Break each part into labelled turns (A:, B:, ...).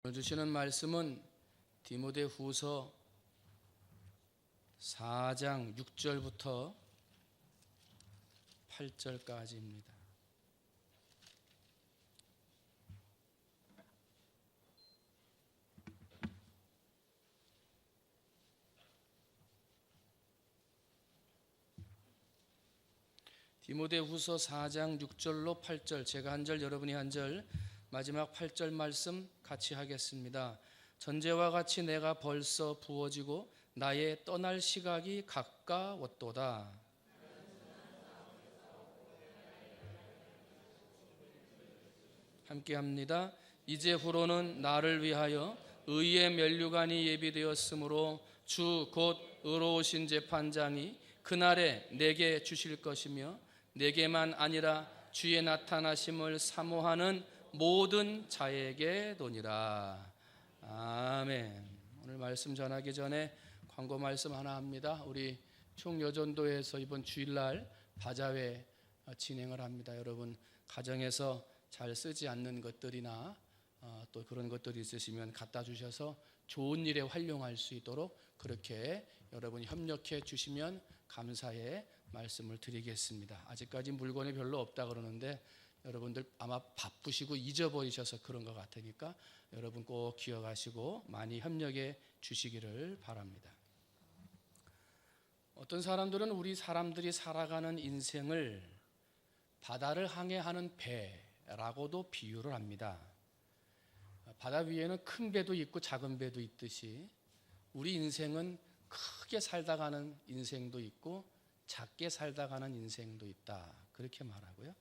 A: 오늘 주시는 말씀은 디모데후서 4장 6절부터 8절까지입니다. 디모데후서 4장 6절로 8절, 제가 한 절, 여러분이 한 절, 마지막 8절 말씀 같이 하겠습니다. 전제와 같이 내가 벌써 부어지고 나의 떠날 시각이 가까웠도다. 함께 합니다. 이제후로는 나를 위하여 의의 면류관이 예비되었으므로 주 곧 의로우신 재판장이 그날에 내게 주실 것이며 내게만 아니라 주의 나타나심을 사모하는 모든 자에게 도니라. 아멘. 오늘 말씀 전하기 전에 광고 말씀 하나 합니다. 우리 총여전도에서 이번 주일날 바자회 진행을 합니다. 여러분 가정에서 잘 쓰지 않는 것들이나 또 그런 것들이 있으시면 갖다 주셔서 좋은 일에 활용할 수 있도록 그렇게 여러분이 협력해 주시면 감사의 말씀을 드리겠습니다. 아직까지 물건이 별로 없다 그러는데 여러분들 아마 바쁘시고 잊어버리셔서 그런 것 같으니까 여러분 꼭 기억하시고 많이 협력해 주시기를 바랍니다. 어떤 사람들은 우리 사람들이 살아가는 인생을 바다를 항해하는 배라고도 비유를 합니다. 바다 위에는 큰 배도 있고 작은 배도 있듯이 우리 인생은 크게 살다 가는 인생도 있고 작게 살다 가는 인생도 있다, 그렇게 말하고요.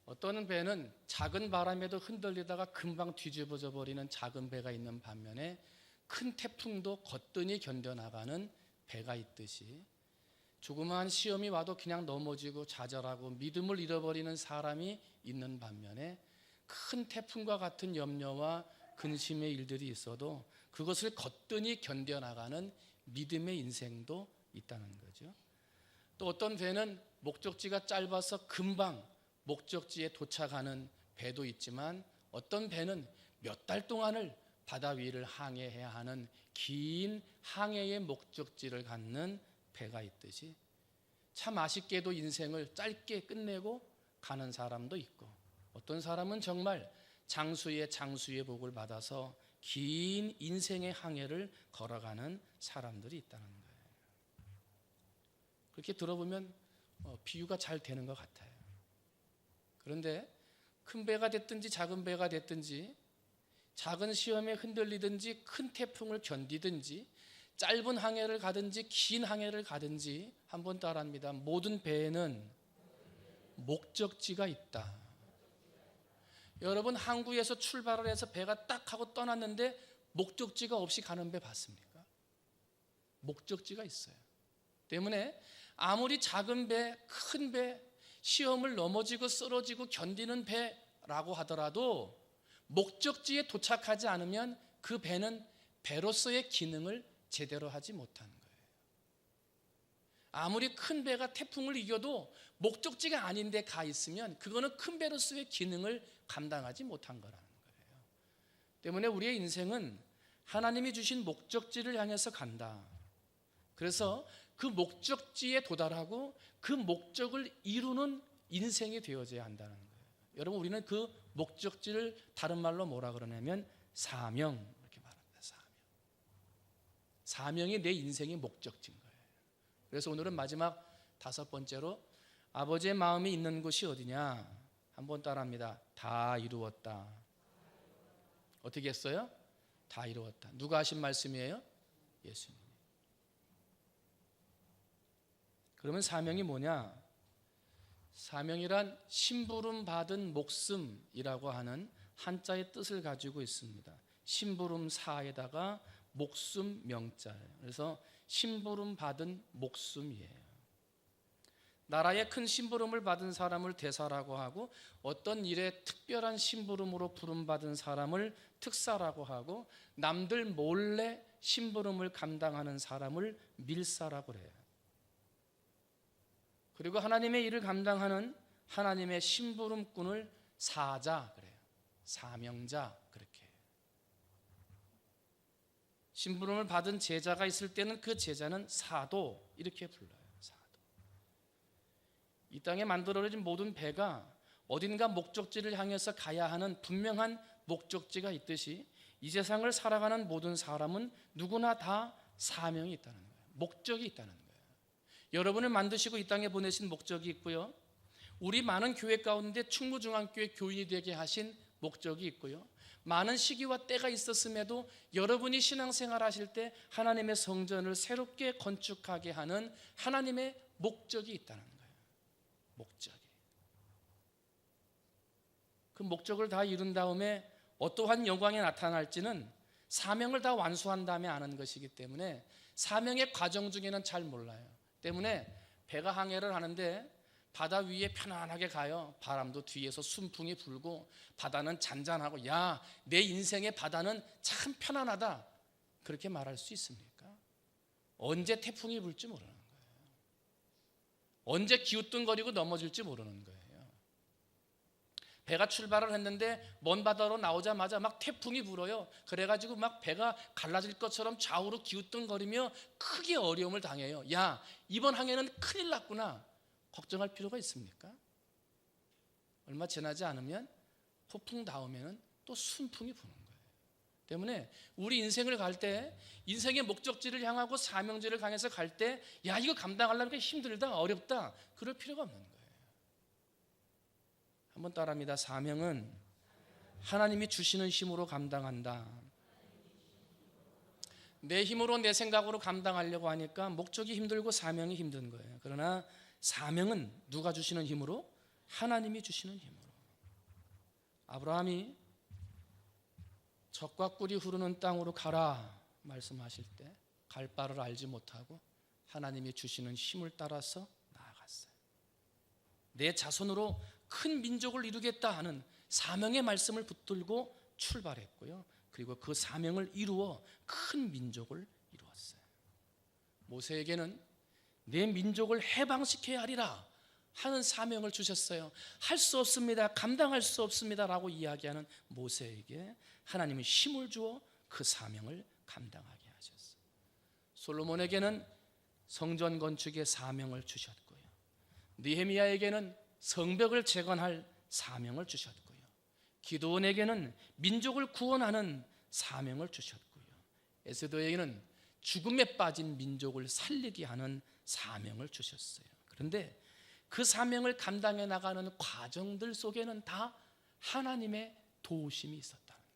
A: 어떤 배는 작은 바람에도 흔들리다가 금방 뒤집어져 버리는 작은 배가 있는 반면에 큰 태풍도 거뜬히 견뎌나가는 배가 있듯이 조그마한 시험이 와도 그냥 넘어지고 좌절하고 믿음을 잃어버리는 사람이 있는 반면에 큰 태풍과 같은 염려와 근심의 일들이 있어도 그것을 거뜬히 견뎌나가는 믿음의 인생도 있다는 거죠. 또 어떤 배는 목적지가 짧아서 금방 목적지에 도착하는 배도 있지만 어떤 배는 몇 달 동안을 바다 위를 항해해야 하는 긴 항해의 목적지를 갖는 배가 있듯이 참 아쉽게도 인생을 짧게 끝내고 가는 사람도 있고 어떤 사람은 정말 장수의 복을 받아서 긴 인생의 항해를 걸어가는 사람들이 있다는 거예요. 그렇게 들어보면 비유가 잘 되는 것 같아요. 그런데 큰 배가 됐든지 작은 배가 됐든지 작은 시험에 흔들리든지 큰 태풍을 견디든지 짧은 항해를 가든지 긴 항해를 가든지 한번 따라합니다. 모든 배에는 목적지가 있다. 여러분 항구에서 출발을 해서 배가 딱 하고 떠났는데 목적지가 없이 가는 배 봤습니까? 목적지가 있어요. 때문에 아무리 작은 배, 큰 배, 시험을 넘어지고 쓰러지고 견디는 배라고 하더라도 목적지에 도착하지 않으면 그 배는 배로서의 기능을 제대로 하지 못하는 거예요. 아무리 큰 배가 태풍을 이겨도 목적지가 아닌데 가 있으면 그거는 큰 배로서의 기능을 감당하지 못한 거라는 거예요. 때문에 우리의 인생은 하나님이 주신 목적지를 향해서 간다. 그래서 그 목적지에 도달하고 그 목적을 이루는 인생이 되어져야 한다는 거예요. 여러분 우리는 그 목적지를 다른 말로 뭐라 그러냐면 사명, 이렇게 말합니다. 사명이 내 인생의 목적지인 거예요. 그래서 오늘은 마지막 5번째로 아버지의 마음이 있는 곳이 어디냐? 한번 따라합니다. 다 이루었다. 어떻게 했어요? 다 이루었다. 누가 하신 말씀이에요? 예수님. 그러면 사명이 뭐냐? 사명이란 심부름 받은 목숨이라고 하는 한자의 뜻을 가지고 있습니다. 심부름 사에다가 목숨 명자. 그래서 심부름 받은 목숨이에요. 나라의 큰 심부름을 받은 사람을 대사라고 하고 어떤 일에 특별한 심부름으로 부름받은 사람을 특사라고 하고 남들 몰래 심부름을 감당하는 사람을 밀사라고 해요. 그리고 하나님의 일을 감당하는 하나님의 심부름꾼을 사자 그래요. 사명자 그렇게 해요. 심부름을 받은 제자가 있을 때는 그 제자는 사도 이렇게 불러요. 사도. 이 땅에 만들어진 모든 배가 어딘가 목적지를 향해서 가야 하는 분명한 목적지가 있듯이 이 세상을 살아가는 모든 사람은 누구나 다 사명이 있다는 거예요. 목적이 있다는 거예요. 여러분을 만드시고 이 땅에 보내신 목적이 있고요. 우리 많은 교회 가운데 충무중앙교회 교인이 되게 하신 목적이 있고요. 많은 시기와 때가 있었음에도 여러분이 신앙생활 하실 때 하나님의 성전을 새롭게 건축하게 하는 하나님의 목적이 있다는 거예요. 목적이. 그 목적을 다 이룬 다음에 어떠한 영광이 나타날지는 사명을 다 완수한 다음에 아는 것이기 때문에 사명의 과정 중에는 잘 몰라요. 때문에 배가 항해를 하는데 바다 위에 편안하게 가요. 바람도 뒤에서 순풍이 불고 바다는 잔잔하고 야, 내 인생의 바다는 참 편안하다. 그렇게 말할 수 있습니까? 언제 태풍이 불지 모르는 거예요. 언제 기우뚱거리고 넘어질지 모르는 거예요. 배가 출발을 했는데 먼 바다로 나오자마자 막 태풍이 불어요. 그래가지고 막 배가 갈라질 것처럼 좌우로 기우뚱거리며 크게 어려움을 당해요. 야, 이번 항해는 큰일 났구나. 걱정할 필요가 있습니까? 얼마 지나지 않으면 폭풍 다음에는 또 순풍이 부는 거예요. 때문에 우리 인생을 갈 때 인생의 목적지를 향하고 사명지를 향해서 갈 때 야, 이거 감당하려면 힘들다, 어렵다 그럴 필요가 없는 거예요. 한번 따라합니다. 사명은 하나님이 주시는 힘으로 감당한다. 내 힘으로 내 생각으로 감당하려고 하니까 목적이 힘들고 사명이 힘든 거예요. 그러나 사명은 누가 주시는 힘으로? 하나님이 주시는 힘으로. 아브라함이 젖과 꿀이 흐르는 땅으로 가라 말씀하실 때 갈 바를 알지 못하고 하나님이 주시는 힘을 따라서 나아갔어요. 내 자손으로 큰 민족을 이루겠다 하는 사명의 말씀을 붙들고 출발했고요. 그리고 그 사명을 이루어 큰 민족을 이루었어요. 모세에게는 내 민족을 해방시켜야 하리라 하는 사명을 주셨어요. 할 수 없습니다. 감당할 수 없습니다. 라고 이야기하는 모세에게 하나님은 힘을 주어 그 사명을 감당하게 하셨어요. 솔로몬에게는 성전 건축의 사명을 주셨고요. 느헤미야에게는 성벽을 재건할 사명을 주셨고요. 기드온에게는 민족을 구원하는 사명을 주셨고요. 에스더에게는 죽음에 빠진 민족을 살리게 하는 사명을 주셨어요. 그런데 그 사명을 감당해 나가는 과정들 속에는 다 하나님의 도우심이 있었다는 거예요.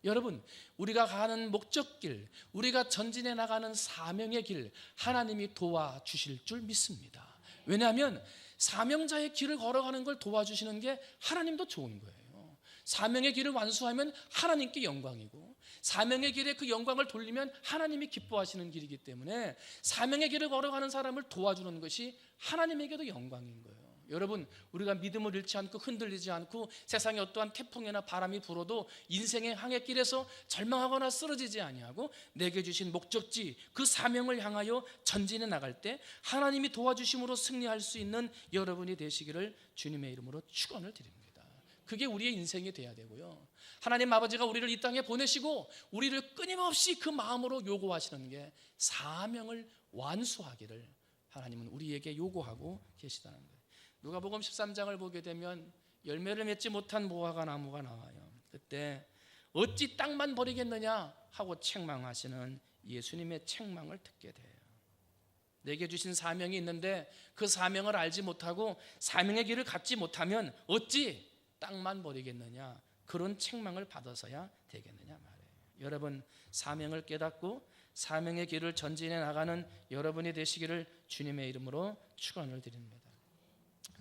A: 여러분, 우리가 가는 목적길, 우리가 전진해 나가는 사명의 길 하나님이 도와주실 줄 믿습니다. 왜냐하면 사명자의 길을 걸어가는 걸 도와주시는 게 하나님도 좋은 거예요. 사명의 길을 완수하면 하나님께 영광이고 사명의 길에 그 영광을 돌리면 하나님이 기뻐하시는 길이기 때문에 사명의 길을 걸어가는 사람을 도와주는 것이 하나님에게도 영광인 거예요. 여러분, 우리가 믿음을 잃지 않고 흔들리지 않고 세상에 어떠한 태풍이나 바람이 불어도 인생의 항해길에서 절망하거나 쓰러지지 아니하고 내게 주신 목적지 그 사명을 향하여 전진해 나갈 때 하나님이 도와주심으로 승리할 수 있는 여러분이 되시기를 주님의 이름으로 축원을 드립니다. 그게 우리의 인생이 돼야 되고요. 하나님 아버지가 우리를 이 땅에 보내시고 우리를 끊임없이 그 마음으로 요구하시는 게 사명을 완수하기를 하나님은 우리에게 요구하고 계시다는 거예요. 누가복음 13장을 보게 되면 열매를 맺지 못한 무화과 나무가 나와요. 그때 어찌 땅만 버리겠느냐 하고 책망하시는 예수님의 책망을 듣게 돼요. 내게 주신 사명이 있는데 그 사명을 알지 못하고 사명의 길을 갖지 못하면 어찌 땅만 버리겠느냐, 그런 책망을 받아서야 되겠느냐 말이에요. 여러분, 사명을 깨닫고 사명의 길을 전진해 나가는 여러분이 되시기를 주님의 이름으로 축원을 드립니다.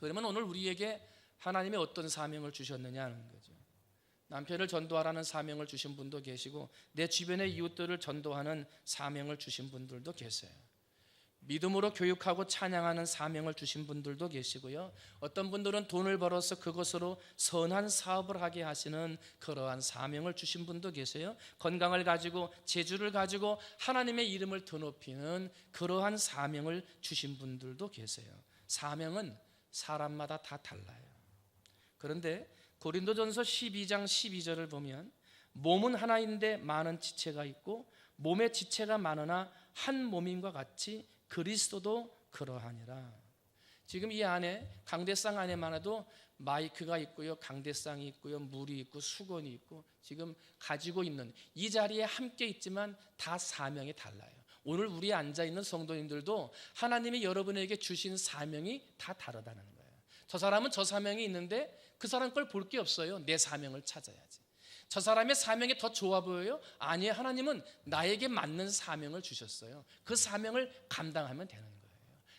A: 그러면 오늘 우리에게 하나님이 어떤 사명을 주셨느냐 하는 거죠. 남편을 전도하라는 사명을 주신 분도 계시고 내 주변의 이웃들을 전도하는 사명을 주신 분들도 계세요. 믿음으로 교육하고 찬양하는 사명을 주신 분들도 계시고요. 어떤 분들은 돈을 벌어서 그것으로 선한 사업을 하게 하시는 그러한 사명을 주신 분도 계세요. 건강을 가지고 재주를 가지고 하나님의 이름을 드높이는 그러한 사명을 주신 분들도 계세요. 사명은 사람마다 다 달라요. 그런데 고린도전서 12장 12절을 보면 몸은 하나인데 많은 지체가 있고 몸의 지체가 많으나 한 몸임과 같이 그리스도도 그러하니라. 지금 이 안에 강대상 안에만 해도 마이크가 있고요, 강대상이 있고요, 물이 있고 수건이 있고 지금 가지고 있는 이 자리에 함께 있지만 다 사명이 달라요. 오늘 우리 앉아 있는 성도님들도 하나님이 여러분에게 주신 사명이 다 다르다는 거예요. 저 사람은 저 사명이 있는데 그 사람 걸 볼 게 없어요. 내 사명을 찾아야지. 저 사람의 사명이 더 좋아 보여요? 아니에요. 하나님은 나에게 맞는 사명을 주셨어요. 그 사명을 감당하면 되는 거예요.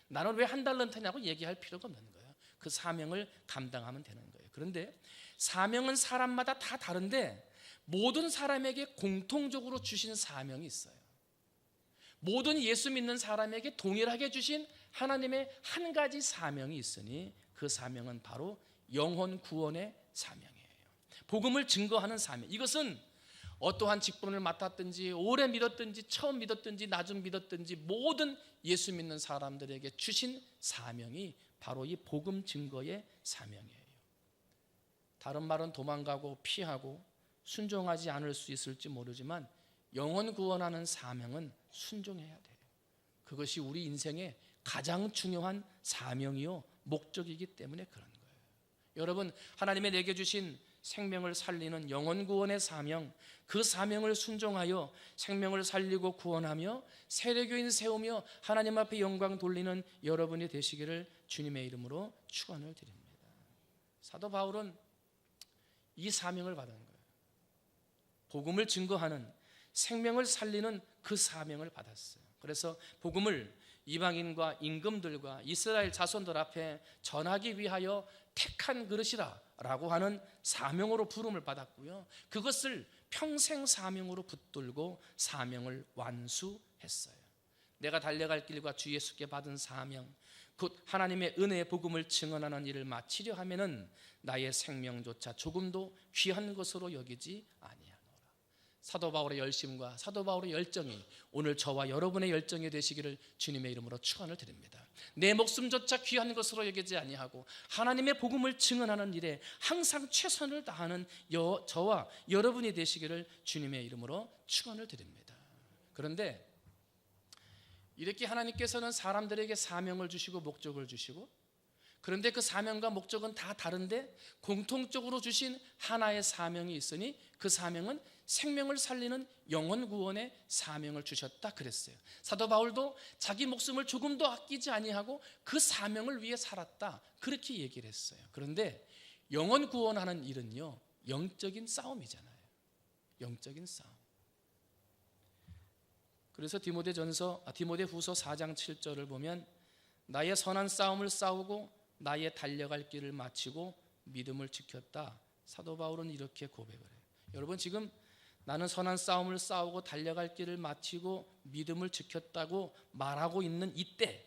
A: 나는 왜 한 달란트냐고 얘기할 필요가 없는 거예요. 그 사명을 감당하면 되는 거예요. 그런데 사명은 사람마다 다 다른데 모든 사람에게 공통적으로 주신 사명이 있어요. 모든 예수 믿는 사람에게 동일하게 주신 하나님의 한 가지 사명이 있으니 그 사명은 바로 영혼 구원의 사명이에요. 복음을 증거하는 사명. 이것은 어떠한 직분을 맡았든지 오래 믿었든지 처음 믿었든지 낮은 믿었든지 모든 예수 믿는 사람들에게 주신 사명이 바로 이 복음 증거의 사명이에요. 다른 말은 도망가고 피하고 순종하지 않을 수 있을지 모르지만 영혼 구원하는 사명은 순종해야 돼요. 그것이 우리 인생의 가장 중요한 사명이요 목적이기 때문에 그런 거예요. 여러분, 하나님의 내게 주신 생명을 살리는 영혼 구원의 사명, 그 사명을 순종하여 생명을 살리고 구원하며 세례교인 세우며 하나님 앞에 영광 돌리는 여러분이 되시기를 주님의 이름으로 축원을 드립니다. 사도 바울은 이 사명을 받은 거예요. 복음을 증거하는 생명을 살리는 그 사명을 받았어요. 그래서 복음을 이방인과 임금들과 이스라엘 자손들 앞에 전하기 위하여 택한 그릇이라 라고 하는 사명으로 부름을 받았고요, 그것을 평생 사명으로 붙들고 사명을 완수했어요. 내가 달려갈 길과 주 예수께 받은 사명, 곧 하나님의 은혜의 복음을 증언하는 일을 마치려 하면은 나의 생명조차 조금도 귀한 것으로 여기지 아니하노라. 사도 바울의 열심과 사도 바울의 열정이 오늘 저와 여러분의 열정이 되시기를 주님의 이름으로 축원을 드립니다. 내 목숨조차 귀한 것으로 여기지 아니하고 하나님의 복음을 증언하는 일에 항상 최선을 다하는 저와 여러분이 되시기를 주님의 이름으로 축원을 드립니다. 그런데 이렇게 하나님께서는 사람들에게 사명을 주시고 목적을 주시고, 그런데 그 사명과 목적은 다 다른데 공통적으로 주신 하나의 사명이 있으니 그 사명은 생명을 살리는 영혼 구원의 사명을 주셨다 그랬어요. 사도 바울도 자기 목숨을 조금도 아끼지 아니하고 그 사명을 위해 살았다 그렇게 얘기를 했어요. 그런데 영혼 구원하는 일은요 영적인 싸움이잖아요. 영적인 싸움. 그래서 디모데후서 4장 7절을 보면 나의 선한 싸움을 싸우고 나의 달려갈 길을 마치고 믿음을 지켰다. 사도 바울은 이렇게 고백을 해요. 여러분, 지금 나는 선한 싸움을 싸우고 달려갈 길을 마치고 믿음을 지켰다고 말하고 있는 이때,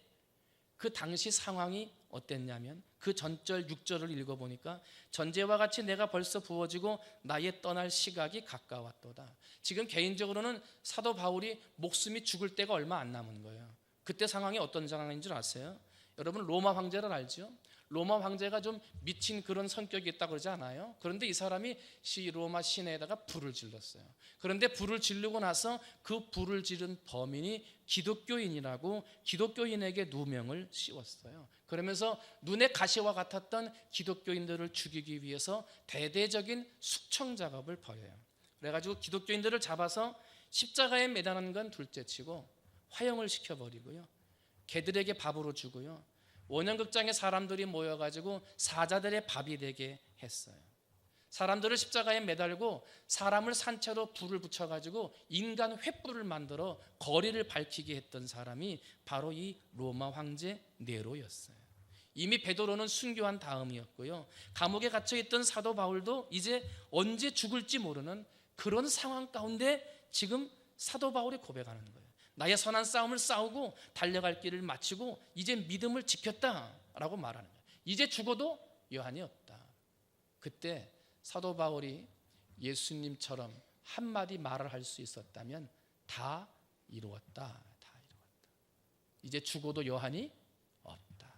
A: 그 당시 상황이 어땠냐면 그 전절 6절을 읽어보니까 전제와 같이 내가 벌써 부어지고 나의 떠날 시각이 가까웠도다. 지금 개인적으로는 사도 바울이 목숨이 죽을 때가 얼마 안 남은 거예요. 그때 상황이 어떤 상황인 줄 아세요? 여러분, 로마 황제를 알죠? 로마 황제가 좀 미친 그런 성격이 있다고 그러지 않아요? 그런데 이 사람이 로마 시내에다가 불을 질렀어요. 그런데 불을 지르고 나서 그 불을 지른 범인이 기독교인이라고 기독교인에게 누명을 씌웠어요. 그러면서 눈에 가시와 같았던 기독교인들을 죽이기 위해서 대대적인 숙청 작업을 벌여요. 그래가지고 기독교인들을 잡아서 십자가에 매다는 건 둘째치고 화형을 시켜버리고요, 개들에게 밥으로 주고요, 원형극장에 사람들이 모여가지고 사자들의 밥이 되게 했어요. 사람들을 십자가에 매달고 사람을 산채로 불을 붙여가지고 인간 횃불을 만들어 거리를 밝히게 했던 사람이 바로 이 로마 황제 네로였어요. 이미 베드로는 순교한 다음이었고요, 감옥에 갇혀있던 사도 바울도 이제 언제 죽을지 모르는 그런 상황 가운데 지금 사도 바울이 고백하는 거예요. 나의 선한 싸움을 싸우고 달려갈 길을 마치고 이제 믿음을 지켰다라고 말하는 거예요. 이제 죽어도 여한이 없다. 그때 사도 바울이 예수님처럼 한마디 말을 할 수 있었다면 다 이루었다. 다 이루었다. 이제 죽어도 여한이 없다.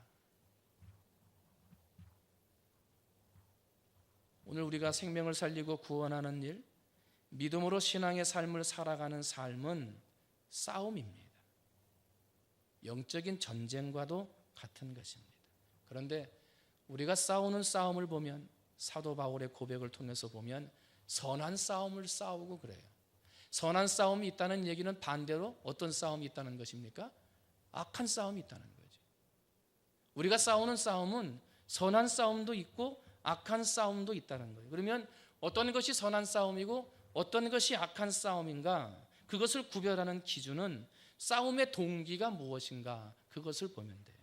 A: 오늘 우리가 생명을 살리고 구원하는 일, 믿음으로 신앙의 삶을 살아가는 삶은 싸움입니다. 영적인 전쟁과도 같은 것입니다. 그런데 우리가 싸우는 싸움을 보면, 사도 바울의 고백을 통해서 보면 선한 싸움을 싸우고 그래요. 선한 싸움이 있다는 얘기는 반대로 어떤 싸움이 있다는 것입니까? 악한 싸움이 있다는 거죠. 우리가 싸우는 싸움은 선한 싸움도 있고 악한 싸움도 있다는 거예요. 그러면 어떤 것이 선한 싸움이고 어떤 것이 악한 싸움인가? 그것을 구별하는 기준은 싸움의 동기가 무엇인가? 그것을 보면 돼요.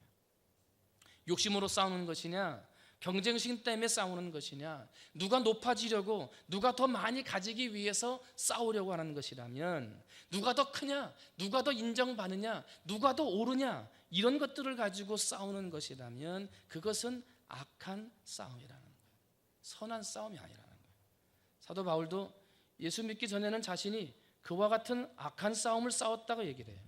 A: 욕심으로 싸우는 것이냐, 경쟁심 때문에 싸우는 것이냐, 누가 높아지려고, 누가 더 많이 가지기 위해서 싸우려고 하는 것이라면, 누가 더 크냐, 누가 더 인정받느냐, 누가 더 오르냐, 이런 것들을 가지고 싸우는 것이라면 그것은 악한 싸움이라는 거예요. 선한 싸움이 아니라는 거예요. 사도 바울도 예수 믿기 전에는 자신이 그와 같은 악한 싸움을 싸웠다고 얘기를 해요.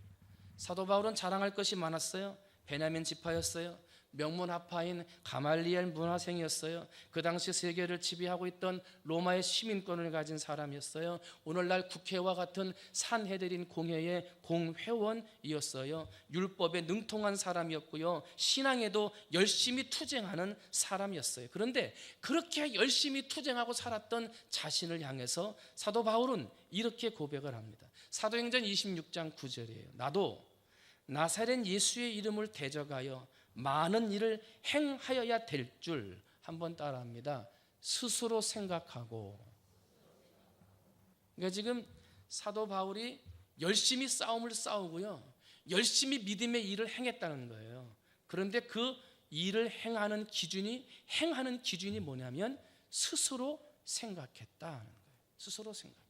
A: 사도 바울은 자랑할 것이 많았어요. 베냐민 지파였어요. 명문학파인 가말리엘 문화생이었어요. 그 당시 세계를 지배하고 있던 로마의 시민권을 가진 사람이었어요. 오늘날 국회와 같은 산헤드린 공회의 공회원이었어요. 율법에 능통한 사람이었고요. 신앙에도 열심히 투쟁하는 사람이었어요. 그런데 그렇게 열심히 투쟁하고 살았던 자신을 향해서 사도 바울은 이렇게 고백을 합니다. 사도행전 26장 9절이에요. 나도 나사렛 예수의 이름을 대적하여 많은 일을 행하여야 될 줄, 한번 따라합니다. 스스로 생각하고. 그러니까 지금 사도 바울이 열심히 싸움을 싸우고요, 열심히 믿음의 일을 행했다는 거예요. 그런데 그 일을 행하는 기준이 뭐냐면 스스로 생각했다는 거예요. 스스로 생각했다.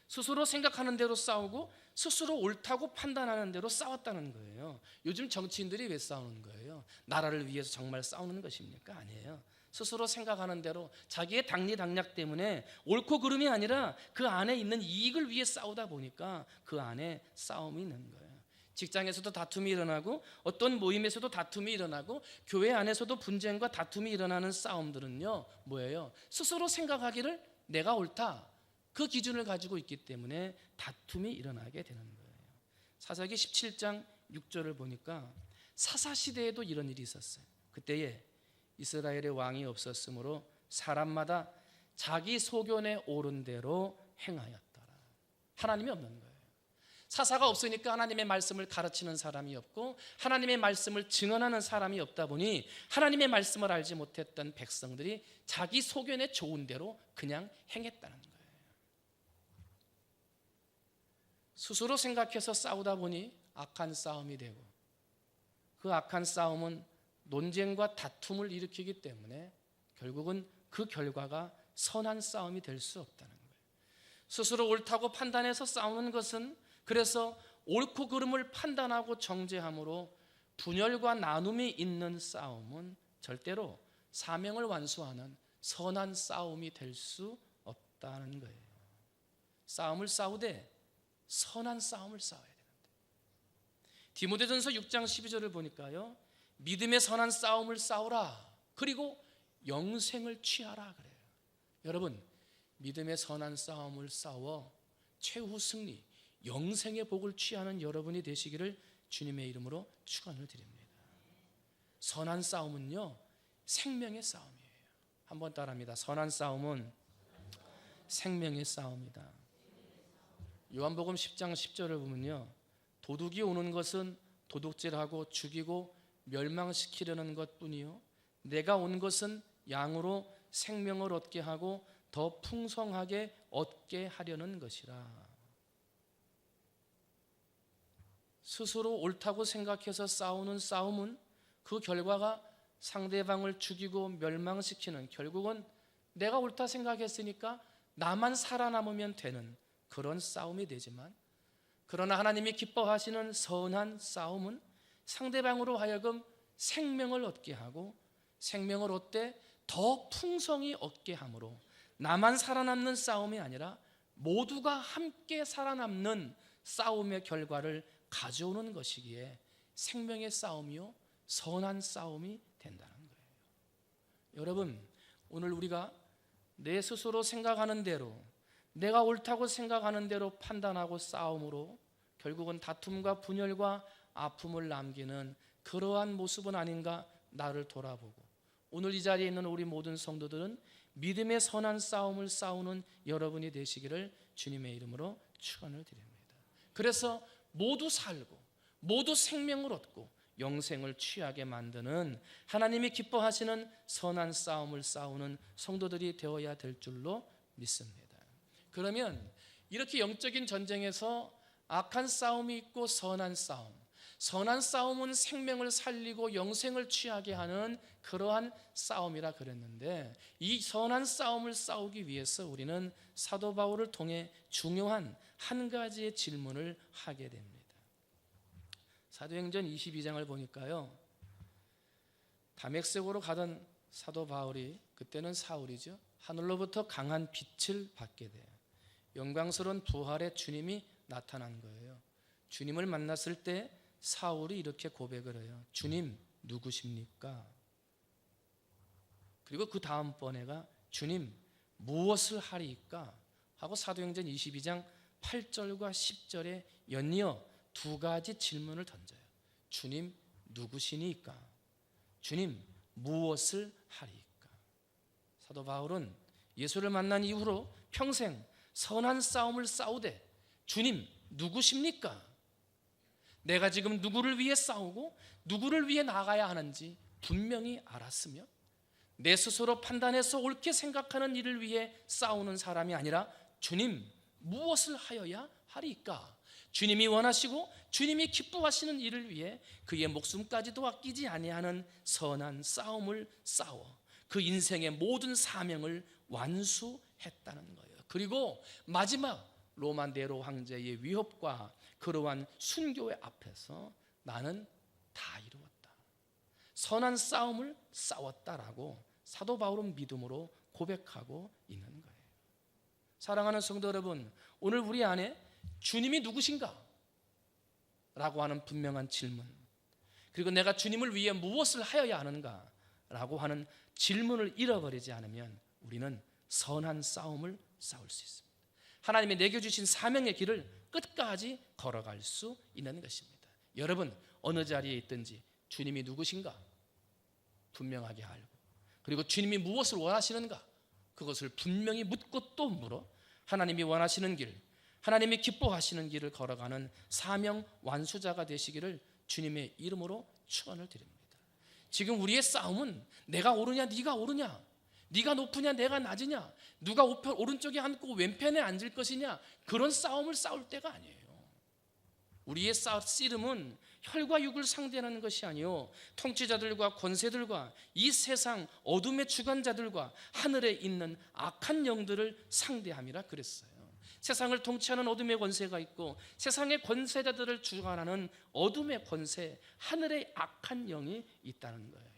A: 스스로 생각하는 대로 싸우고 스스로 옳다고 판단하는 대로 싸웠다는 거예요. 요즘 정치인들이 왜 싸우는 거예요? 나라를 위해서 정말 싸우는 것입니까? 아니에요. 스스로 생각하는 대로 자기의 당리당략 때문에 옳고 그름이 아니라 그 안에 있는 이익을 위해 싸우다 보니까 그 안에 싸움이 있는 거예요. 직장에서도 다툼이 일어나고 어떤 모임에서도 다툼이 일어나고 교회 안에서도 분쟁과 다툼이 일어나는 싸움들은요, 뭐예요? 스스로 생각하기를 내가 옳다, 그 기준을 가지고 있기 때문에 다툼이 일어나게 되는 거예요. 사사기 17장 6절을 보니까 사사시대에도 이런 일이 있었어요. 그때에 이스라엘의 왕이 없었으므로 사람마다 자기 소견에 옳은 대로 행하였더라. 하나님이 없는 거예요. 사사가 없으니까 하나님의 말씀을 가르치는 사람이 없고 하나님의 말씀을 증언하는 사람이 없다 보니 하나님의 말씀을 알지 못했던 백성들이 자기 소견에 좋은 대로 그냥 행했다는 거예요. 스스로 생각해서 싸우다 보니 악한 싸움이 되고, 그 악한 싸움은 논쟁과 다툼을 일으키기 때문에 결국은 그 결과가 선한 싸움이 될 수 없다는 거예요. 스스로 옳다고 판단해서 싸우는 것은, 그래서 옳고 그름을 판단하고 정죄함으로 분열과 나눔이 있는 싸움은 절대로 사명을 완수하는 선한 싸움이 될 수 없다는 거예요. 싸움을 싸우되 선한 싸움을 싸워야 되는데, 디모데전서 6장 12절을 보니까요, 믿음의 선한 싸움을 싸우라, 그리고 영생을 취하라 그래요. 여러분, 믿음의 선한 싸움을 싸워 최후 승리, 영생의 복을 취하는 여러분이 되시기를 주님의 이름으로 축원을 드립니다. 선한 싸움은요, 생명의 싸움이에요. 한번 따라합니다. 선한 싸움은 생명의 싸움이다. 요한복음 10장 10절을 보면요, 도둑이 오는 것은 도둑질하고 죽이고 멸망시키려는 것뿐이요, 내가 온 것은 양으로 생명을 얻게 하고 더 풍성하게 얻게 하려는 것이라. 스스로 옳다고 생각해서 싸우는 싸움은 그 결과가 상대방을 죽이고 멸망시키는, 결국은 내가 옳다 생각했으니까 나만 살아남으면 되는 그런 싸움이 되지만, 그러나 하나님이 기뻐하시는 선한 싸움은 상대방으로 하여금 생명을 얻게 하고 생명을 얻되 더 풍성히 얻게 함으로 나만 살아남는 싸움이 아니라 모두가 함께 살아남는 싸움의 결과를 가져오는 것이기에 생명의 싸움이요, 선한 싸움이 된다는 거예요. 여러분, 오늘 우리가 내 스스로 생각하는 대로, 내가 옳다고 생각하는 대로 판단하고 싸움으로 결국은 다툼과 분열과 아픔을 남기는 그러한 모습은 아닌가 나를 돌아보고, 오늘 이 자리에 있는 우리 모든 성도들은 믿음의 선한 싸움을 싸우는 여러분이 되시기를 주님의 이름으로 축원을 드립니다. 그래서 모두 살고 모두 생명을 얻고 영생을 취하게 만드는 하나님이 기뻐하시는 선한 싸움을 싸우는 성도들이 되어야 될 줄로 믿습니다. 그러면 이렇게 영적인 전쟁에서 악한 싸움이 있고 선한 싸움, 선한 싸움은 생명을 살리고 영생을 취하게 하는 그러한 싸움이라 그랬는데, 이 선한 싸움을 싸우기 위해서 우리는 사도 바울을 통해 중요한 한 가지의 질문을 하게 됩니다. 사도행전 22장을 보니까요, 다메섹으로 가던 사도 바울이, 그때는 사울이죠, 하늘로부터 강한 빛을 받게 돼요. 영광스러운 부활의 주님이 나타난 거예요. 주님을 만났을 때 사울이 이렇게 고백을 해요. 주님 누구십니까? 그리고 그 다음번에가 주님 무엇을 하리이까? 하고 사도행전 22장 8절과 10절에 연이어 두 가지 질문을 던져요. 주님 누구시니까? 주님 무엇을 하리이까? 사도 바울은 예수를 만난 이후로 평생 선한 싸움을 싸우되 주님 누구십니까? 내가 지금 누구를 위해 싸우고 누구를 위해 나가야 하는지 분명히 알았으며 내 스스로 판단해서 옳게 생각하는 일을 위해 싸우는 사람이 아니라 주님 무엇을 하여야 하리이까? 주님이 원하시고 주님이 기뻐하시는 일을 위해 그의 목숨까지도 아끼지 아니하는 선한 싸움을 싸워 그 인생의 모든 사명을 완수했다는 거예요. 그리고 마지막 로마 네로 황제의 위협과 그러한 순교의 앞에서 나는 다 이루었다, 선한 싸움을 싸웠다라고 사도 바울은 믿음으로 고백하고 있는 거예요. 사랑하는 성도 여러분, 오늘 우리 안에 주님이 누구신가? 라고 하는 분명한 질문, 그리고 내가 주님을 위해 무엇을 하여야 하는가? 라고 하는 질문을 잃어버리지 않으면 우리는 선한 싸움을 싸울 수 있습니다. 하나님이 내게 주신 사명의 길을 끝까지 걸어갈 수 있는 것입니다. 여러분 어느 자리에 있든지 주님이 누구신가 분명하게 알고, 그리고 주님이 무엇을 원하시는가 그것을 분명히 묻고 또 물어 하나님이 원하시는 길, 하나님이 기뻐하시는 길을 걸어가는 사명 완수자가 되시기를 주님의 이름으로 축원을 드립니다. 지금 우리의 싸움은 내가 오르냐 네가 오르냐, 네가 높으냐 내가 낮으냐, 누가 오른쪽에 앉고 왼편에 앉을 것이냐, 그런 싸움을 싸울 때가 아니에요. 우리의 씨름은 혈과 육을 상대하는 것이 아니요 통치자들과 권세들과 이 세상 어둠의 주관자들과 하늘에 있는 악한 영들을 상대함이라 그랬어요. 세상을 통치하는 어둠의 권세가 있고 세상의 권세자들을 주관하는 어둠의 권세, 하늘의 악한 영이 있다는 거예요.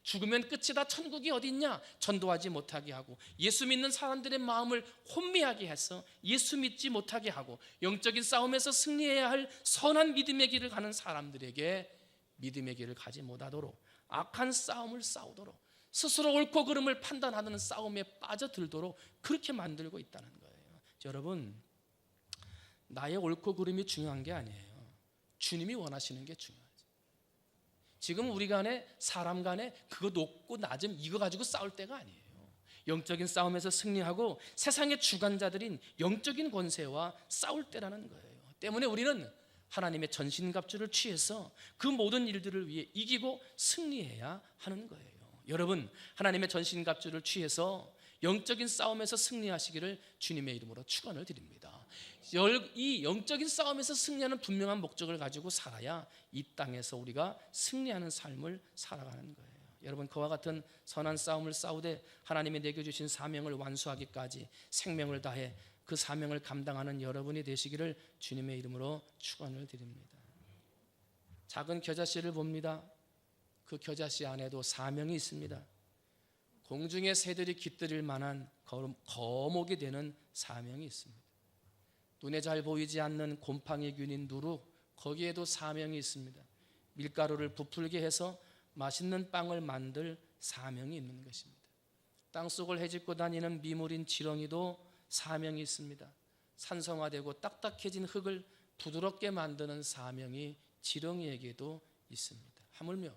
A: 죽으면 끝이다, 천국이 어디 있냐, 전도하지 못하게 하고 예수 믿는 사람들의 마음을 혼미하게 해서 예수 믿지 못하게 하고 영적인 싸움에서 승리해야 할 선한 믿음의 길을 가는 사람들에게 믿음의 길을 가지 못하도록 악한 싸움을 싸우도록 스스로 옳고 그름을 판단하는 싸움에 빠져들도록 그렇게 만들고 있다는 거예요. 여러분, 나의 옳고 그름이 중요한 게 아니에요. 주님이 원하시는 게 중요해요. 지금 우리 간에 사람 간에 그거 높고 낮음 이거 가지고 싸울 때가 아니에요. 영적인 싸움에서 승리하고 세상의 주관자들인 영적인 권세와 싸울 때라는 거예요. 때문에 우리는 하나님의 전신갑주를 취해서 그 모든 일들을 위해 이기고 승리해야 하는 거예요. 여러분 하나님의 전신갑주를 취해서 영적인 싸움에서 승리하시기를 주님의 이름으로 축원을 드립니다. 이 영적인 싸움에서 승리하는 분명한 목적을 가지고 살아야 이 땅에서 우리가 승리하는 삶을 살아가는 거예요. 여러분 그와 같은 선한 싸움을 싸우되 하나님이 내게 주신 사명을 완수하기까지 생명을 다해 그 사명을 감당하는 여러분이 되시기를 주님의 이름으로 축원을 드립니다. 작은 겨자씨를 봅니다. 그 겨자씨 안에도 사명이 있습니다. 공중의 새들이 깃들일 만한 거목이 되는 사명이 있습니다. 눈에 잘 보이지 않는 곰팡이 균인 누룩, 거기에도 사명이 있습니다. 밀가루를 부풀게 해서 맛있는 빵을 만들 사명이 있는 것입니다. 땅속을 헤집고 다니는 미물인 지렁이도 사명이 있습니다. 산성화되고 딱딱해진 흙을 부드럽게 만드는 사명이 지렁이에게도 있습니다. 하물며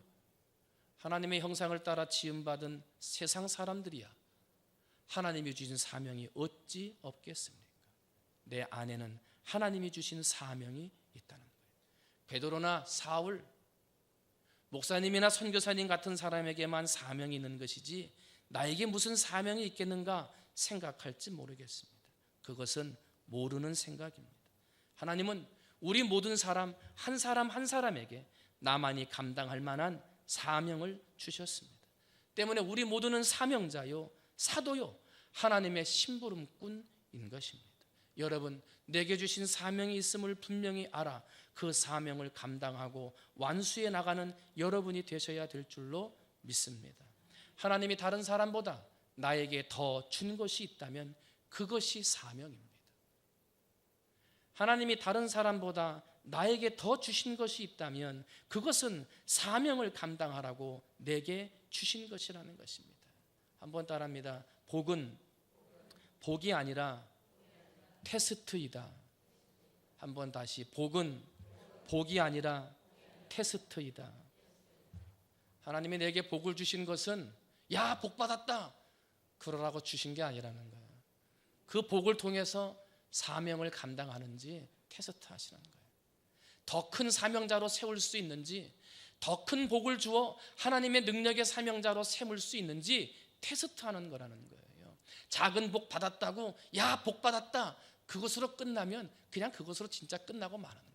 A: 하나님의 형상을 따라 지음받은 세상 사람들이야 하나님이 주신 사명이 어찌 없겠습니까? 내 안에는 하나님이 주신 사명이 있다는 거예요. 베드로나 사울, 목사님이나 선교사님 같은 사람에게만 사명이 있는 것이지 나에게 무슨 사명이 있겠는가 생각할지 모르겠습니다. 그것은 모르는 생각입니다. 하나님은 우리 모든 사람 한 사람에게 나만이 감당할 만한 사명을 주셨습니다. 때문에 우리 모두는 사명자요, 사도요, 하나님의 심부름꾼인 것입니다. 여러분, 내게 주신 사명이 있음을 분명히 알아 그 사명을 감당하고 완수해 나가는 여러분이 되셔야 될 줄로 믿습니다. 하나님이 다른 사람보다 나에게 더 준 것이 있다면 그것이 사명입니다. 하나님이 다른 사람보다 나에게 더 주신 것이 있다면 그것은 사명을 감당하라고 내게 주신 것이라는 것입니다. 한번 따라합니다. 복은 복이 아니라 테스트이다. 한번 다시, 복은 복이 아니라 테스트이다. 하나님이 내게 복을 주신 것은 야, 복 받았다 그러라고 주신 게 아니라는 거예요. 그 복을 통해서 사명을 감당하는지 테스트 하시는 거예요. 더 큰 사명자로 세울 수 있는지, 더 큰 복을 주어 하나님의 능력의 사명자로 세울 수 있는지 테스트하는 거라는 거예요. 작은 복 받았다고 야, 복 받았다 그것으로 끝나면 그냥 그것으로 진짜 끝나고 마는 거예요.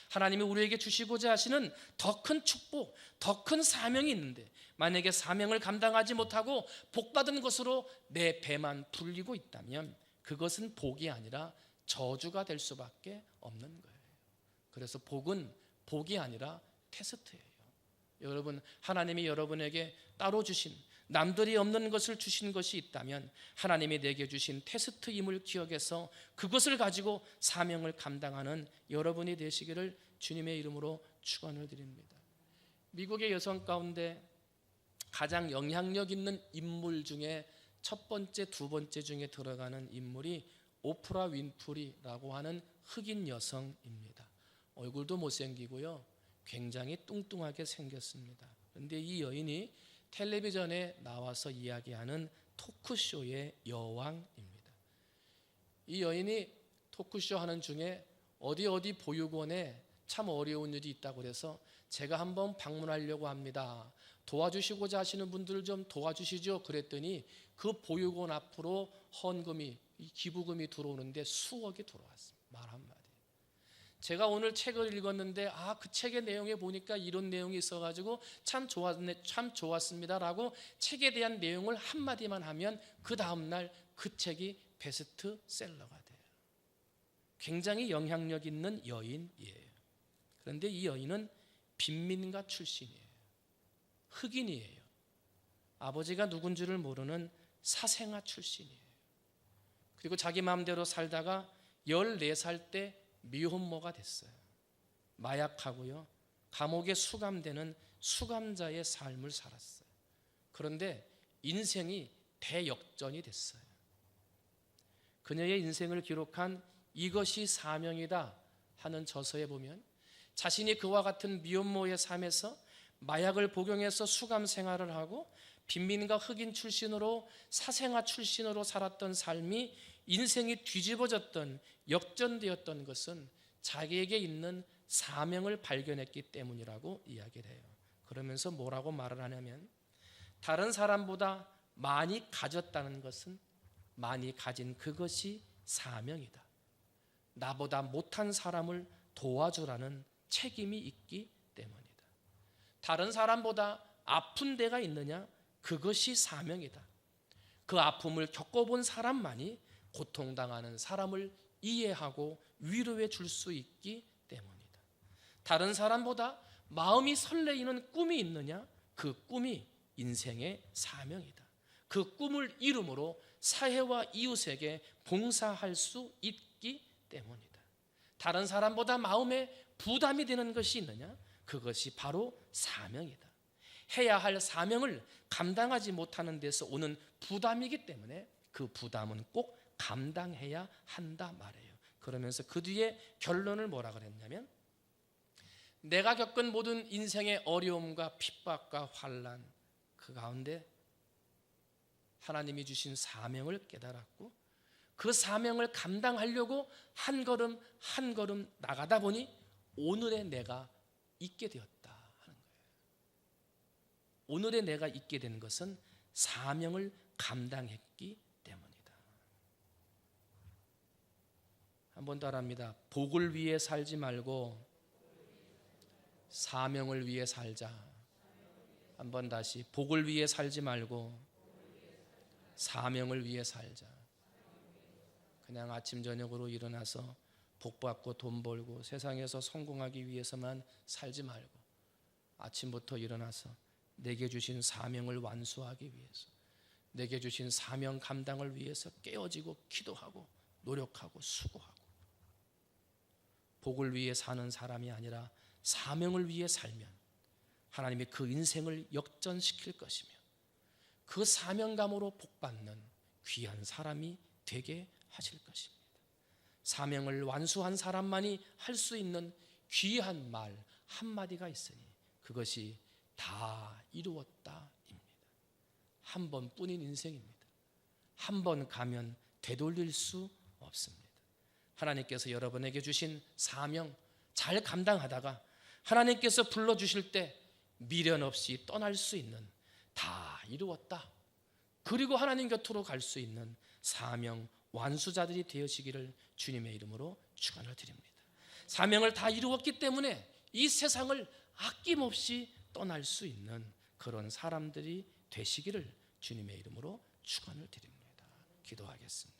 A: 하나님이 우리에게 주시고자 하시는 더 큰 축복, 더 큰 사명이 있는데 만약에 사명을 감당하지 못하고 복 받은 것으로 내 배만 불리고 있다면 그것은 복이 아니라 저주가 될 수밖에 없는 거예요. 그래서 복은 복이 아니라 테스트예요. 여러분, 하나님이 여러분에게 따로 주신, 남들이 없는 것을 주신 것이 있다면 하나님이 내게 주신 테스트임을 기억해서 그것을 가지고 사명을 감당하는 여러분이 되시기를 주님의 이름으로 축원을 드립니다. 미국의 여성 가운데 가장 영향력 있는 인물 중에 첫 번째, 두 번째 중에 들어가는 인물이 오프라 윈프리라고 하는 흑인 여성입니다. 얼굴도 못생기고요, 굉장히 뚱뚱하게 생겼습니다. 그런데 이 여인이 텔레비전에 나와서 이야기하는 토크쇼의 여왕입니다. 이 여인이 토크쇼 하는 중에 어디 보육원에 참 어려운 일이 있다고 해서 제가 한번 방문하려고 합니다. 도와주시고자 하시는 분들 좀 도와주시죠. 그랬더니 그 보육원 앞으로 헌금이, 기부금이 들어오는데 수억이 들어왔습니다. 말 한마디. 제가 오늘 책을 읽었는데 그 책의 내용에 보니까 이런 내용이 있어가지고 참 좋았습니다라고 책에 대한 내용을 한마디만 하면 그 다음날 그 책이 베스트셀러가 돼요. 굉장히 영향력 있는 여인이에요. 그런데 이 여인은 빈민가 출신이에요. 흑인이에요. 아버지가 누군지를 모르는 사생아 출신이에요. 그리고 자기 마음대로 살다가 14살 때 미혼모가 됐어요. 마약하고요, 감옥에 수감되는 수감자의 삶을 살았어요. 그런데 인생이 대역전이 됐어요. 그녀의 인생을 기록한 이것이 사명이다 하는 저서에 보면 자신이 그와 같은 미혼모의 삶에서 마약을 복용해서 수감 생활을 하고 빈민가 흑인 출신으로 사생아 출신으로 살았던 삶이 인생이 뒤집어졌던, 역전되었던 것은 자기에게 있는 사명을 발견했기 때문이라고 이야기를 해요. 그러면서 뭐라고 말을 하냐면 다른 사람보다 많이 가졌다는 것은 많이 가진 그것이 사명이다. 나보다 못한 사람을 도와주라는 책임이 있기 때문이다. 다른 사람보다 아픈 데가 있느냐? 그것이 사명이다. 그 아픔을 겪어본 사람만이 고통당하는 사람을 이해하고 위로해 줄 수 있기 때문이다. 다른 사람보다 마음이 설레이는 꿈이 있느냐? 그 꿈이 인생의 사명이다. 그 꿈을 이름으로 사회와 이웃에게 봉사할 수 있기 때문이다. 다른 사람보다 마음에 부담이 되는 것이 있느냐? 그것이 바로 사명이다. 해야 할 사명을 감당하지 못하는 데서 오는 부담이기 때문에 그 부담은 꼭 감당해야 한다 말이에요. 그러면서 그 뒤에 결론을 뭐라 그랬냐면, 내가 겪은 모든 인생의 어려움과 핍박과 환난 그 가운데 하나님이 주신 사명을 깨달았고, 그 사명을 감당하려고 한 걸음 한 걸음 나가다 보니 오늘의 내가 있게 되었다 하는 거예요. 오늘의 내가 있게 된 것은 사명을 감당했기 때문이다. 한 번 더 하랍니다. 복을 위해 살지 말고 사명을 위해 살자. 한 번 다시, 복을 위해 살지 말고 사명을 위해 살자. 그냥 아침 저녁으로 일어나서 복 받고 돈 벌고 세상에서 성공하기 위해서만 살지 말고, 아침부터 일어나서 내게 주신 사명을 완수하기 위해서, 내게 주신 사명 감당을 위해서 깨어지고 기도하고 노력하고 수고하고, 복을 위해 사는 사람이 아니라 사명을 위해 살면 하나님이 그 인생을 역전시킬 것이며 그 사명감으로 복받는 귀한 사람이 되게 하실 것입니다. 사명을 완수한 사람만이 할 수 있는 귀한 말 한마디가 있으니 그것이 다 이루었다입니다. 한 번뿐인 인생입니다. 한 번 가면 되돌릴 수 없습니다. 하나님께서 여러분에게 주신 사명 잘 감당하다가 하나님께서 불러주실 때 미련 없이 떠날 수 있는, 다 이루었다, 그리고 하나님 곁으로 갈 수 있는 사명 완수자들이 되어지기를 주님의 이름으로 축원을 드립니다. 사명을 다 이루었기 때문에 이 세상을 아낌없이 떠날 수 있는 그런 사람들이 되시기를 주님의 이름으로 축원을 드립니다. 기도하겠습니다.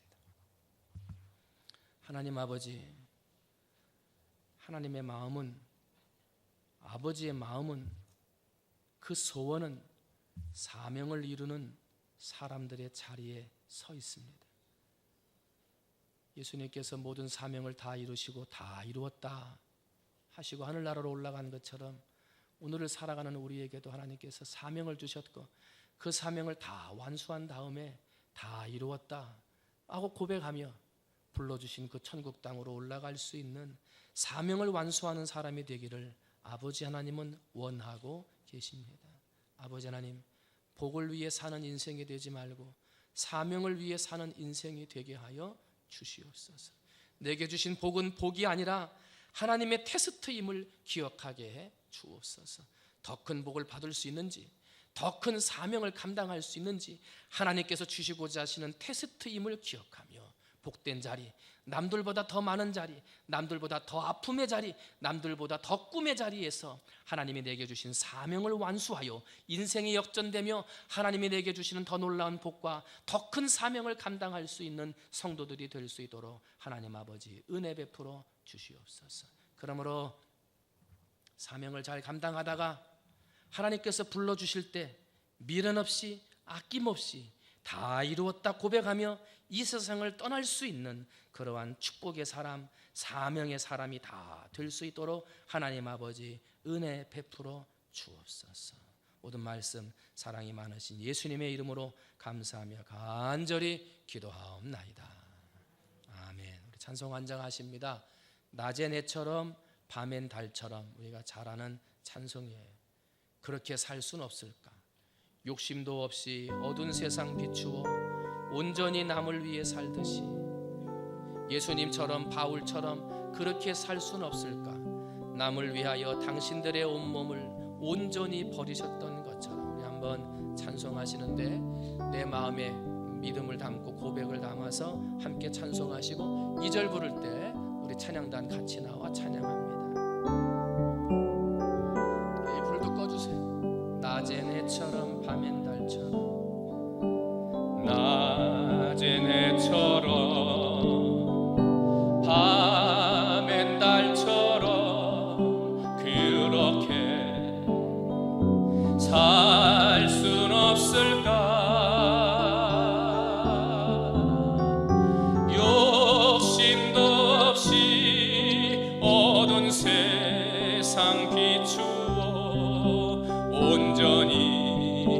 A: 하나님 아버지, 하나님의 마음은, 아버지의 마음은, 그 소원은 사명을 이루는 사람들의 자리에 서 있습니다. 예수님께서 모든 사명을 다 이루시고 다 이루었다 하시고 하늘나라로 올라간 것처럼 오늘을 살아가는 우리에게도 하나님께서 사명을 주셨고 그 사명을 다 완수한 다음에 다 이루었다 하고 고백하며 불러주신 그 천국 땅으로 올라갈 수 있는 사명을 완수하는 사람이 되기를 아버지 하나님은 원하고 계십니다. 아버지 하나님, 복을 위해 사는 인생이 되지 말고 사명을 위해 사는 인생이 되게 하여 주시옵소서. 내게 주신 복은 복이 아니라 하나님의 테스트임을 기억하게 해 주옵소서. 더 큰 복을 받을 수 있는지, 더 큰 사명을 감당할 수 있는지 하나님께서 주시고자 하시는 테스트임을 기억하며 복된 자리, 남들보다 더 많은 자리, 남들보다 더 아픔의 자리, 남들보다 더 꿈의 자리에서 하나님이 내게 주신 사명을 완수하여 인생이 역전되며 하나님이 내게 주시는 더 놀라운 복과 더 큰 사명을 감당할 수 있는 성도들이 될 수 있도록 하나님 아버지 은혜 베풀어 주시옵소서. 그러므로 사명을 잘 감당하다가 하나님께서 불러주실 때 미련 없이 아낌없이 다 이루었다 고백하며 이 세상을 떠날 수 있는 그러한 축복의 사람, 사명의 사람이 다 될 수 있도록 하나님 아버지 은혜 베풀어 주옵소서. 모든 말씀 사랑이 많으신 예수님의 이름으로 감사하며 간절히 기도하옵나이다. 아멘. 우리 찬송 완장하십니다. 낮엔 해처럼 밤엔 달처럼 우리가 잘 아는 찬송이에요. 그렇게 살 수는 없을까? 욕심도 없이 어두운 세상 비추어 온전히 남을 위해 살듯이 예수님처럼 바울처럼 그렇게 살 수는 없을까? 남을 위하여 당신들의 온몸을 온전히 버리셨던 것처럼 우리 한번 찬송하시는데 내 마음에 믿음을 담고 고백을 담아서 함께 찬송하시고 2절 부를 때 우리 찬양단 같이 나와 찬양합니다. 이 불도 꺼주세요. 낮엔 해처럼 밤엔 달처럼 낮엔 해처럼 밤엔 달처럼 그렇게 살 순 없을까? 욕심도 없이 어두운 세상 비추어 온전히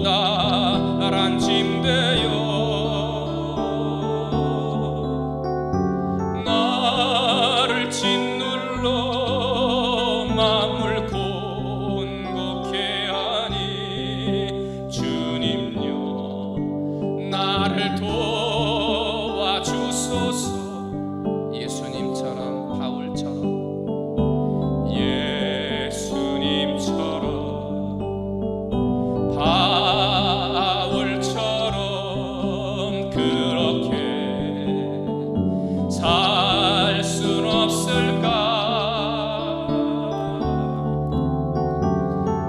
B: 커다란 짐되어 나를 짓눌러 마음을 곤곡해 하니 주님여 나를 도와주소서.
A: 예수님처럼 바울처럼
B: 바울처럼 그렇게 살 순 없을까?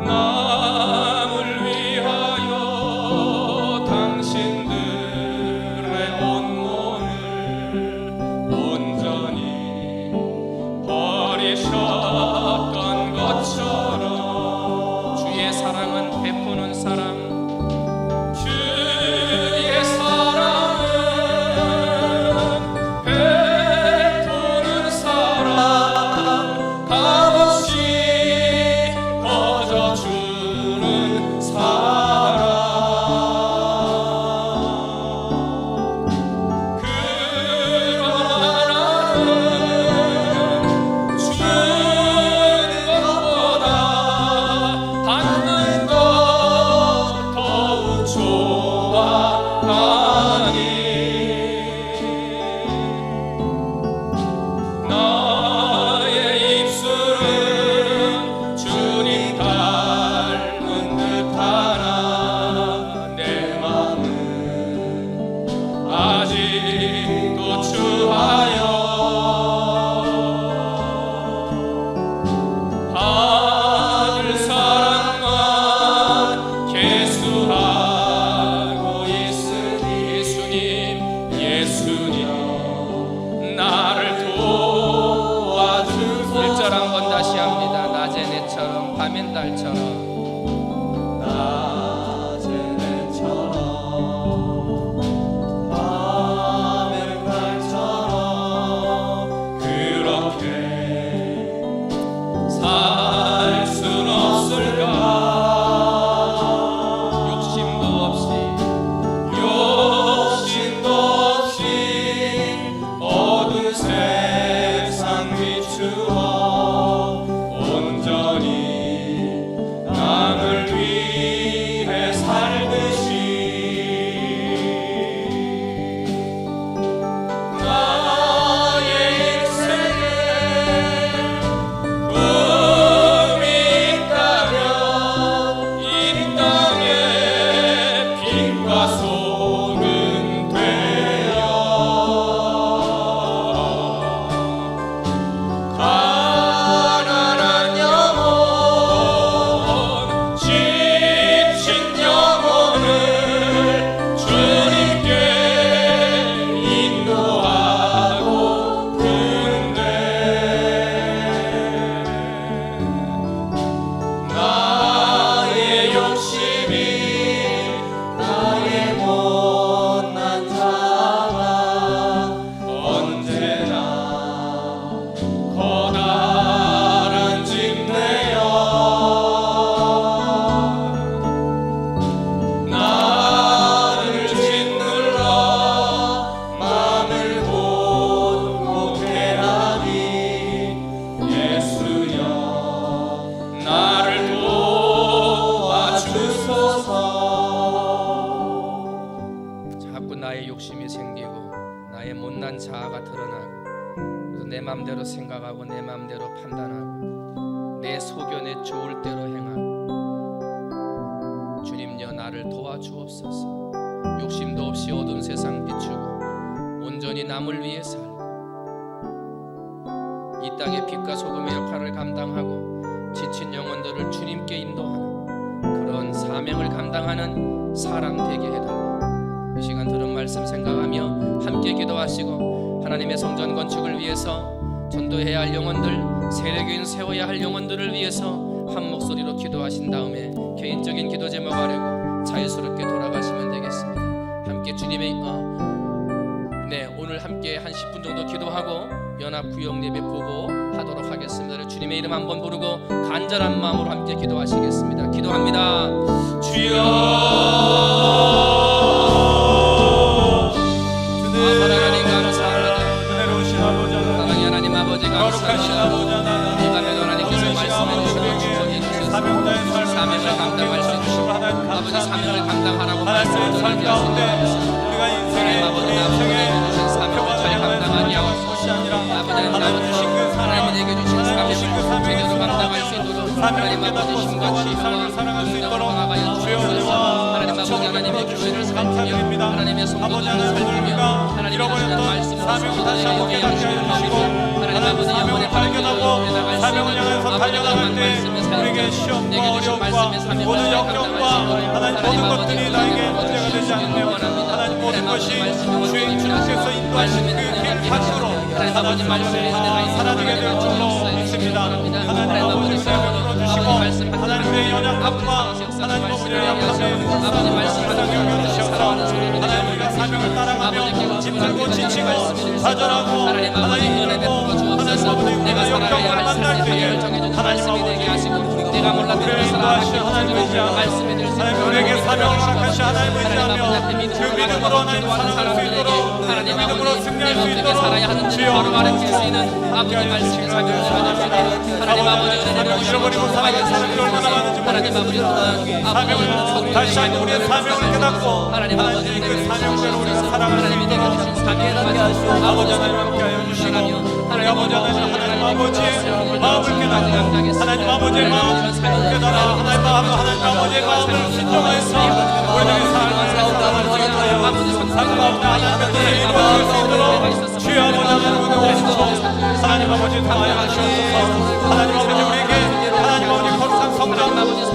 B: 남을 위하여 당신들의 온몸을 온전히 버리셨던 것처럼
A: 주의 사랑은 베푸는 사랑,
B: 주의 사랑은 베푸는 사랑, 값없이 퍼져주는 사랑. 그러나 나는 주는 것보다 받는 것 더욱 좋아하니 나의 입술은 주님 닮은 듯하나 내 마음은 아직도 추하여 하늘 사랑만 계수하고 있으니 예수님 나를 도와주소서.
A: 1절 한번 다시 합니다. 낮엔 해처럼 밤엔 달처럼
B: 낮엔 해처럼 밤엔 달처럼 그렇게 살 순 없을까?
A: 욕심도 없이
B: 어두운 세상 비추어 온전히 남을 위해 살듯이 나의 인생에 꿈이 있다면 이 땅에 빛과 소금 되어 가난한 영혼 지친 영혼을 주님께 인도하고픈데 나의 욕심이 나의 못난 자가 언제나 커다란 짐되어 나를 짓눌러 마음을 곤곡해 하니 예수여 나를 도와주소서.
A: 자꾸 나의 욕심이 생기고 나의 못난 자아가 드러나고 그래서 내 맘대로 생각하고 내 맘대로 판단하고 내 소견에 좋을 대로 행하고 주님여 나를 도와주옵소서. 욕심도 없이 어두운 세상 비추고 온전히 남을 위해 살고 이 땅의 빛과 소금의 역할을 감당하고 지친 영혼들을 주님께 인도하는 그런 사명을 감당하는 사람 되게 해달라. 이 시간 들은 말씀 생각하며 함께 기도하시고 하나님의 성전 건축을 위해서 전도해야 할 영혼들, 세례교인 세워야 할 영혼들을 위해서 한 목소리로 기도하신 다음에 개인적인 기도 제목 아뢰고 자유스럽게 돌아가시면 되겠습니다. 함께 주님의 오늘 함께 한 10분 정도 기도하고 연합 구역 예배 보고 하도록 하겠습니다. 주님의 이름 한번 부르고 간절한 마음으로 함께 기도하시겠습니다. 기도합니다.
B: 주여
A: 아버지 사명을 감당하라고
B: 하나님의 삶 가운데 우리가 인생의
A: 사명을 잘 감당하니
B: 것이 아니라 하나님 주신 그
A: 하나님에게 주신
B: 하나님 주신 그
A: 사명을 제대로
B: 사명을
A: 감당할 수 있도록 하나님 아버지 힘과 지혜와
B: 살아갈 수 있도록
A: 나아가여
B: 주여
A: 주옵소서. 하나님 아버지 하나님의 교회를 살피며 하나님의 성도들을 살피며 하나님의 하시는 말씀을
B: 사명을 다시 한번
A: 소중하게
B: 깨닫게
A: 하시는
B: 해주시고
A: 하나님 아버지 영혼의
B: 발견하고 사명을 향해서 달려나갈 때 우리에게 시험과 어려움과 모든 역경과 하나님 모든 것들이 나에게 문제가 되지 않으며 하나님 모든 것이 주님께서 인도하신 그 길 밖으로 하나님 말씀에 사라지게 될 줄로 믿습니다. 하나님 아버지 사명을 주시고 하나님의 연약함과 하나님 아버지의 약함에 아버지 말씀 하나님 여겨주셔서 하나님 우리가 사명을 따라가며 힘들고 지치고 좌절하고 하나님 이기고 하나님 아버지 내가 역경을 만날 때에 하나님 아버지
A: 내가 몰랐던
B: 우리를 인도하신 하나님 의지하며 하나님 우리에게 사명을 허락하신 하나님 의지하며 그 믿음으로 하나님 살아갈 수 있도록 그 믿음으로 승리할 수 있도록 주여
A: 바로 가르칠 수 있는 아버지 말씀의 사명을 받을 수 있도록 하나님 아버지
B: 사명을 잃어버리고 살아가는 사람들이 얼마나 많은지
A: 하나님 아버지
B: 사명을 다시 한번 우리의 사명을 깨닫고
A: 하나님 아버지
B: 그 사명대로 우리가 살아갈 수
A: 하나님이 내가
B: 있도록
A: 주신 사명을 가지고
B: 아버지 하나님 함께하여 주시고 우리 아버지 하나님 아버지의 마음을 깨닫고 하나님 아버지의 마음을 깨달아 하나님 아버지의 마음을 신정해서 우리들의 삶을 살아갈 수 있도록 상관없는 하나님의 뜻을 이루어질 수 있도록 주여 아버지 하나님 오시고 하나님 아버지 도와여 주시옵소서. 하나님 아버지 우리에게 하나님 아버지 거룩한 성전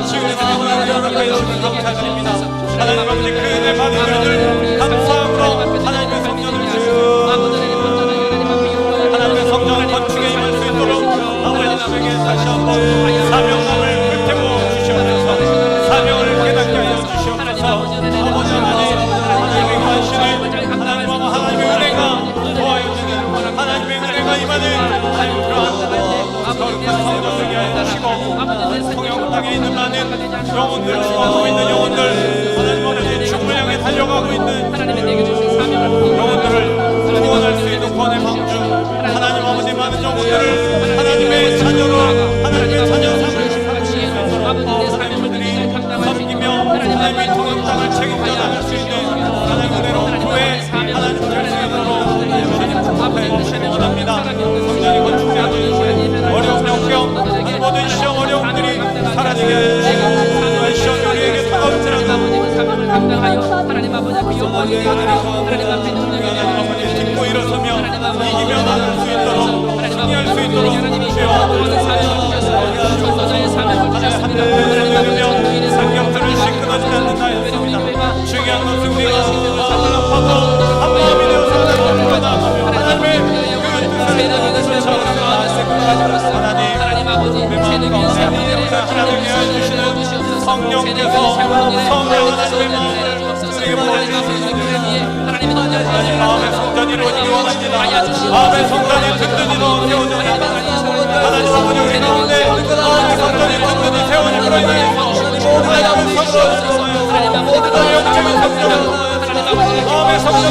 B: 주의 마음을 허락하여 주시기 감사드립니다. 하나님 아버지 그 은혜 받은 우리들 감사함으로 하나님의 성전을 하나님의 성전을 건축에 임할 수 있도록 아버지에게 다시 한번 사명감을 불태워 주시옵소서. 사명을 깨닫게 하여 주시옵소서. 아버지 하나님의 관심을 하나님하고 하나님의 은혜가 도와여 주는 하나님의 은혜가 임하는 하나님 그러한 거룩한 성전 되게 하여 주시고 성령 땅에 있는 많은 영혼들 죽어가고 있는 영혼들 하나님 아버지 죽음을 향해 달려가고 있는 영혼들을 구원할 수 있는 구원의 방주 하나님 아버지 많은 영혼들을 하나님의 자녀로 하나님의 자녀 삼을 하나님들이 섬기며 하나님의 통합 땅을 책임져 나갈 수 있는 하나님 은혜로운 교회 하나님 될 수 있도록 주님 축복해 주시기 원합니다. 성전이 건축되어진 어려운 역경 모든 시험 어려움들이 사라지게 해주시고 시험이 우리에게 다가올지라도
A: 하나님 아버지 그 영광이 되어드리고 하나님 앞에
B: 아버지 딛고 일어서며 이기며 나갈 수 있도록 승리할 수 있도록 주여
A: 전도자의 사명을 주셨습니다.
B: 하나님 상경들을 시끄러지지 않는 나였습니다. 중요한 것은 우리가 화합하고 한 마음이 되어서 하나님의 그 뜻을 하나님 아버지 하나님께 해주시는 성령께서 성령 하나님의 마음을 우리에게 보여주시는 마음의 성전이 이루어지기 원합니다. 마음의 성전이 든든히 세워져 하나님 아버지 우리 가운데 마음의 성전이 든든히 세워지므로 인해 하나님의 성전 영적인 성전 마음의 성전을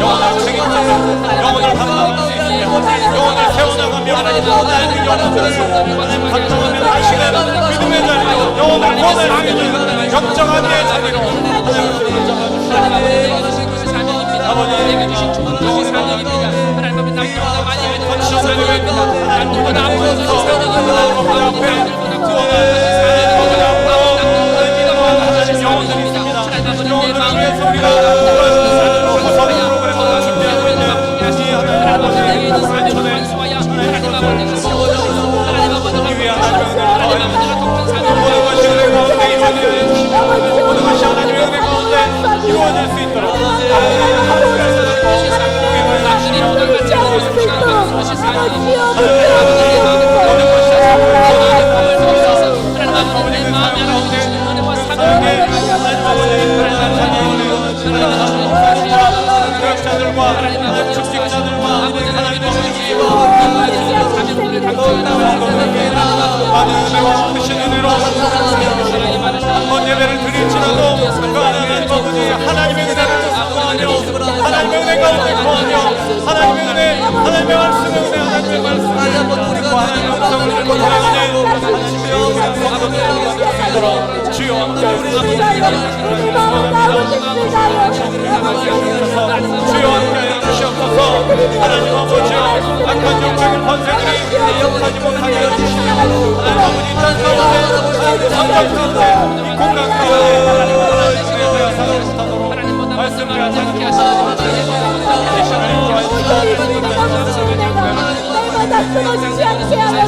B: 영혼을 책임져서 영혼을 감당할 수 있으며 영혼을 세워나가며 하나님 영혼들을 하나님 감당하며 다시는 믿음의 자리로 영혼을 구원할 수 있는 영적한 내 자리로 아버지
A: 내게 주신 좋은 것이 사명입니다. 하나님 아버지 남들보다 많이 해주신 사명입니다. 남들보다 앞서 주신 사명입니다.
B: 이루어질 수 있도록 예배를 드릴지라도 그 하나님 아버지 하나님의 은혜를 구하며 하나님의 은혜 가운데 구하며 하나님의 은혜 하나님의 말씀의 은혜 하나님의 말씀을 듣고 하나님의 음성을 듣고 하나님의 주옵소서. 주여 주여 함께하여 주시옵소서. 하나님 아버지여 악한 영적인 권세들이 역사하지 못하게 해주시며 하나님 아버지 이 땅 가운데 성전 가운데 이 공간 가운데 하나님의 대하 사랑을 못하도록 말씀을 하시옵소서.
C: 날마다 끊어지지 않게 하여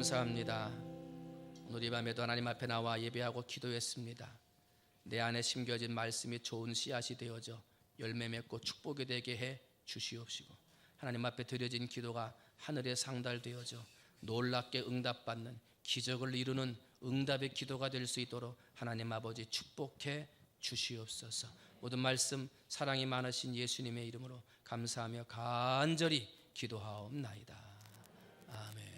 A: 감사합니다. 오늘 이 밤에도 하나님 앞에 나와 예배하고 기도했습니다. 내 안에 심겨진 말씀이 좋은 씨앗이 되어져 열매 맺고 축복이 되게 해 주시옵시고, 하나님 앞에 드려진 기도가 하늘에 상달되어져 놀랍게 응답받는 기적을 이루는 응답의 기도가 될 수 있도록 하나님 아버지 축복해 주시옵소서. 모든 말씀 사랑이 많으신 예수님의 이름으로 감사하며 간절히 기도하옵나이다. 아멘.